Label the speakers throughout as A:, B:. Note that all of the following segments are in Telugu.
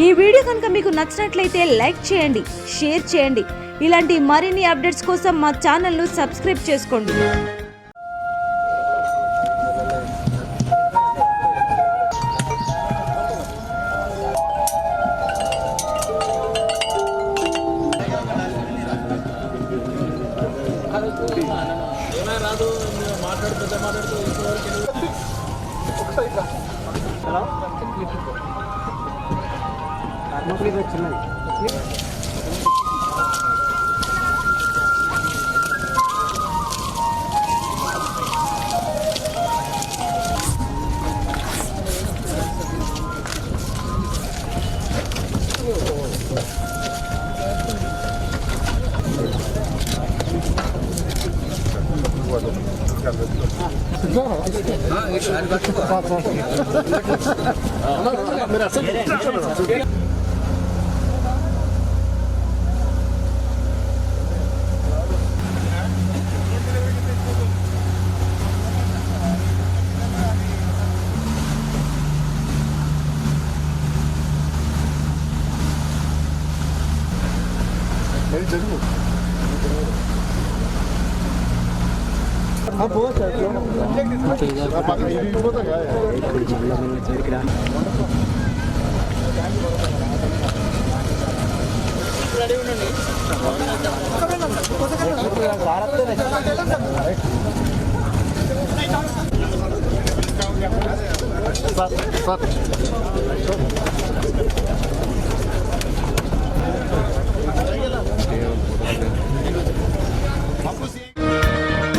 A: ఈ వీడియో కనుక మీకు నచ్చినట్లయితే లైక్ చేయండి, షేర్ చేయండి. ఇలాంటి మరిన్ని అప్డేట్స్ కోసం మా ఛానల్ను సబ్స్క్రైబ్ చేసుకోండి.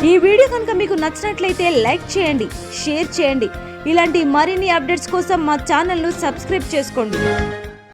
A: ఈ వీడియో కనుక మీకు నచ్చినట్లయితే లైక్ చేయండి, షేర్ చేయండి. ఇలాంటి మరిన్ని అప్డేట్స్ కోసం మా ఛానల్ను సబ్స్క్రైబ్ చేసుకోండి.